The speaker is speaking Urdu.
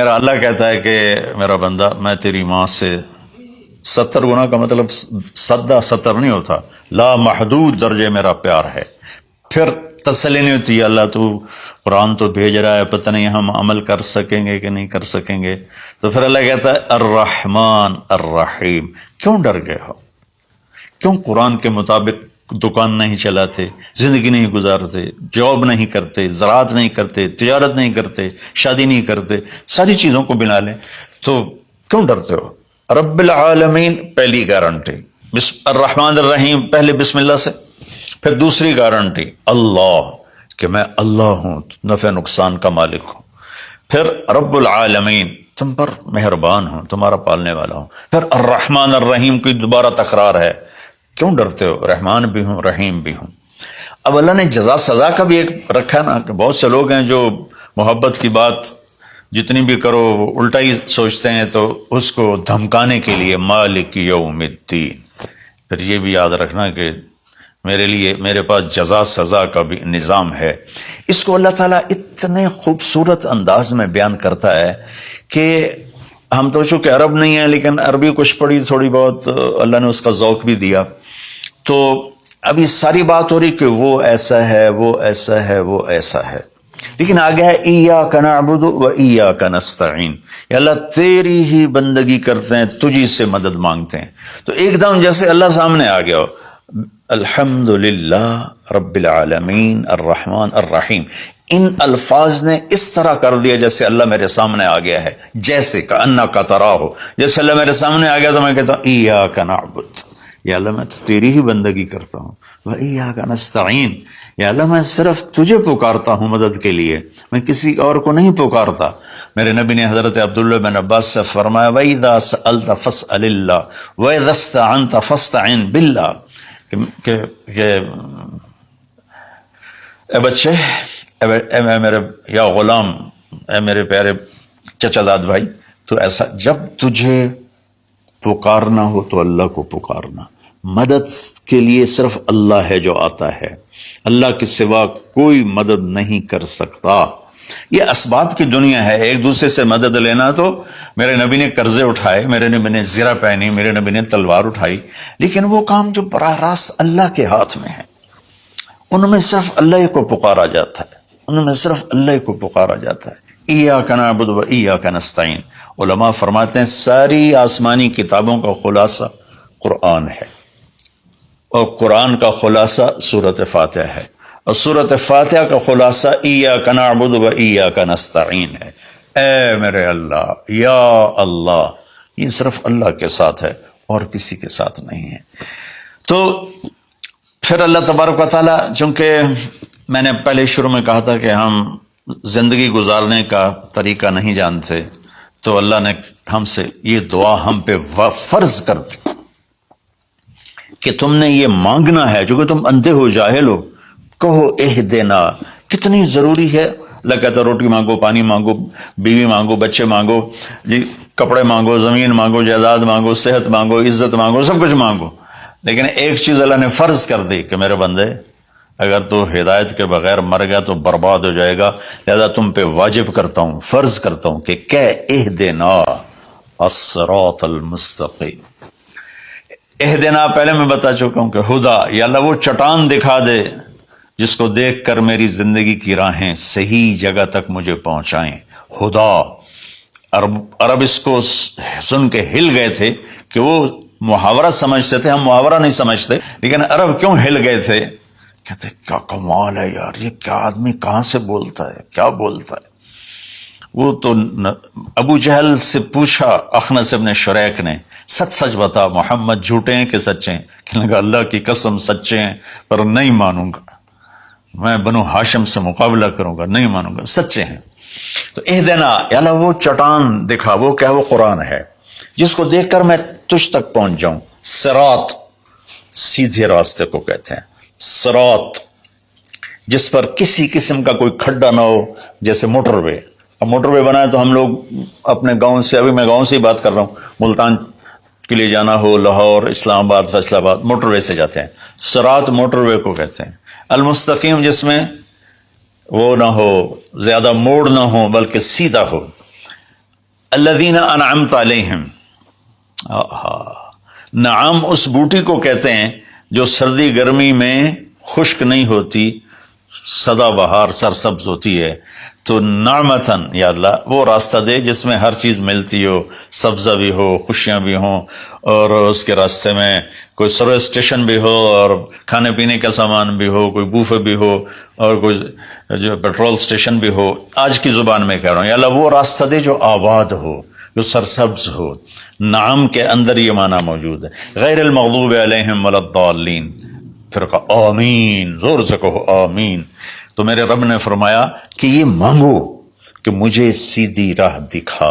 میرا اللہ کہتا ہے کہ میرا بندہ میں تیری ماں سے 70 گنا کا مطلب سدا 70 نہیں ہوتا، لا محدود درجے میرا پیار ہے. پھر تسلی نہیں ہوتی، اللہ تو قرآن تو بھیج رہا ہے، پتہ نہیں ہم عمل کر سکیں گے کہ نہیں کر سکیں گے. تو پھر اللہ کہتا ہے الرحمن الرحیم. کیوں ڈر گئے ہو؟ کیوں قرآن کے مطابق دکان نہیں چلاتے، زندگی نہیں گزارتے، جاب نہیں کرتے، زراعت نہیں کرتے، تجارت نہیں کرتے، شادی نہیں کرتے، ساری چیزوں کو بنا لیں تو کیوں ڈرتے ہو؟ رب العالمین پہلی گارنٹی، الرحمن الرحیم پہلے بسم اللہ سے. پھر دوسری گارنٹی اللہ، کہ میں اللہ ہوں، نفع نقصان کا مالک ہوں. پھر رب العالمین، تم پر مہربان ہوں، تمہارا پالنے والا ہوں. پھر الرحمن الرحیم کی دوبارہ تکرار ہے. کیوں ڈرتے ہو؟ رحمان بھی ہوں، رحیم بھی ہوں. اب اللہ نے جزا سزا کا بھی ایک رکھا نا، کہ بہت سے لوگ ہیں جو محبت کی بات جتنی بھی کرو وہ الٹا ہی سوچتے ہیں، تو اس کو دھمکانے کے لیے مالک یوم الدین. پھر یہ بھی یاد رکھنا کہ میرے پاس جزا سزا کا بھی نظام ہے. اس کو اللہ تعالیٰ اتنے خوبصورت انداز میں بیان کرتا ہے کہ ہم تو چونکہ عرب نہیں ہیں، لیکن عربی کچھ پڑھی تھوڑی بہت، اللہ نے اس کا ذوق بھی دیا. تو ابھی ساری بات ہو رہی کہ وہ ایسا ہے، وہ ایسا ہے، وہ ایسا ہے، لیکن آگے ہے ایاک نعبد و ایاک نستعین. یا اللہ تیری ہی بندگی کرتے ہیں، تجھی سے مدد مانگتے ہیں. تو ایک دم جیسے اللہ سامنے آ گیا ہو، الحمد للہ رب العالمین الرحمن الرحیم. ان الفاظ نے اس طرح کر دیا جیسے اللہ میرے سامنے آ گیا ہے، جیسے کأنک تراہ، جیسے اللہ میرے سامنے آ گیا تو میں کہتا ہوں ایاک نعبد، یا اللہ میں تو تیری ہی بندگی کرتا ہوں، وایاک نستعین، یا اللہ میں صرف تجھے پکارتا ہوں مدد کے لیے، میں کسی اور کو نہیں پکارتا. میرے نبی نے حضرت عبداللہ بن عباس سے فرمایا وَإِذَا سَأَلْتَ فَاسْأَلِ اللَّهِ وَإِذَا اسْتَعَنْتَ فَاسْتَعِنْ بِاللَّهِ. کہ اے بچے، اے میرے یا غلام، اے میرے پیارے چچا زاد بھائی، تو ایسا جب تجھے پکارنا ہو تو اللہ کو پکارنا. مدد کے لیے صرف اللہ ہے جو آتا ہے، اللہ کے سوا کوئی مدد نہیں کر سکتا. یہ اسباب کی دنیا ہے، ایک دوسرے سے مدد لینا. تو میرے نبی نے قرضے اٹھائے، میرے نبی نے زرہ پہنی، میرے نبی نے تلوار اٹھائی، لیکن وہ کام جو براہ راست اللہ کے ہاتھ میں ہے، ان میں صرف اللہ کو پکارا جاتا ہے، ان میں صرف اللہ کو پکارا جاتا ہے. ایاک نعبد و ایاک نستعین. علماء فرماتے ہیں ساری آسمانی کتابوں کا خلاصہ قرآن ہے، اور قرآن کا خلاصہ سورۃ فاتحہ ہے، اور سورۃ فاتحہ کا خلاصہ ایاک نعبد و ایاک نستعین ہے. اے میرے اللہ، یا اللہ، یہ صرف اللہ کے ساتھ ہے اور کسی کے ساتھ نہیں ہے. تو پھر اللہ تبارک و تعالیٰ، چونکہ میں نے پہلے شروع میں کہا تھا کہ ہم زندگی گزارنے کا طریقہ نہیں جانتے، تو اللہ نے ہم سے یہ دعا ہم پہ فرض کر دی کہ تم نے یہ مانگنا ہے، جو کہ تم اندھے ہو، جاہل ہو. کہو اہدنا. کتنی ضروری ہے. اللہ کہتا ہے روٹی مانگو، پانی مانگو، بیوی مانگو، بچے مانگو، جی کپڑے مانگو، زمین مانگو، جائیداد مانگو، صحت مانگو، عزت مانگو، سب کچھ مانگو. لیکن ایک چیز اللہ نے فرض کر دی کہ میرے بندے، اگر تو ہدایت کے بغیر مر گیا تو برباد ہو جائے گا، لہذا تم پہ واجب کرتا ہوں، فرض کرتا ہوں کہ اہدنا الصراط المستقیم. اہدنا پہلے میں بتا چکا ہوں کہ ہدا، یا اللہ وہ چٹان دکھا دے جس کو دیکھ کر میری زندگی کی راہیں صحیح جگہ تک مجھے پہنچائیں. ہدا. عرب اس کو سن کے ہل گئے تھے کہ وہ محاورہ سمجھتے تھے، ہم محاورہ نہیں سمجھتے، لیکن عرب کیوں ہل گئے تھے؟ کہتے کیا کمال ہے یار، یہ کیا آدمی کہاں سے بولتا ہے، کیا بولتا ہے. وہ تو ابو جہل سے پوچھا اخنس ابن شریک نے، سچ سچ بتا محمد جھوٹے ہیں کہ سچے ہیں؟ کہنے لگا اللہ کی قسم سچے ہیں، پر نہیں مانوں گا، میں بنو ہاشم سے مقابلہ کروں گا، نہیں مانوں گا، سچے ہیں. تو اہدنا، یا اللہ وہ چٹان دکھا، وہ کیا؟ وہ قرآن ہے جس کو دیکھ کر میں تجھ تک پہنچ جاؤں. صراط، سیدھے راستے کو کہتے ہیں. صراط جس پر کسی قسم کا کوئی کھڈا نہ ہو، جیسے موٹر وے. اب موٹر وے بنا ہے تو ہم لوگ اپنے گاؤں سے، ابھی میں گاؤں سے ہی بات کر رہا ہوں، ملتان کے لیے جانا ہو، لاہور، اسلام آباد، فیصل آباد، موٹر وے سے جاتے ہیں. صراط موٹر وے کو کہتے ہیں. المستقیم جس میں وہ نہ ہو، زیادہ موڑ نہ ہو، بلکہ سیدھا ہو. الذین انعمت علیہم، نعام اس بوٹی کو کہتے ہیں جو سردی گرمی میں خشک نہیں ہوتی، سدا بہار سرسبز ہوتی ہے. تو نعمتن یا اللہ وہ راستہ دے جس میں ہر چیز ملتی ہو، سبزہ بھی ہو، خوشیاں بھی ہوں، اور اس کے راستے میں کوئی سروس اسٹیشن بھی ہو، اور کھانے پینے کا سامان بھی ہو، کوئی بوفے بھی ہو، اور کوئی جو پیٹرول اسٹیشن بھی ہو. آج کی زبان میں کہہ رہا ہوں، یا اللہ وہ راستہ دے جو آباد ہو، جو سرسبز ہو. نعم کے اندر یہ معنی موجود ہے. غیر المغضوب علیہم ولا الضالین. پھر کہا آمین، زور سے کہو آمین. تو میرے رب نے فرمایا کہ یہ مانگو کہ مجھے سیدھی راہ دکھا.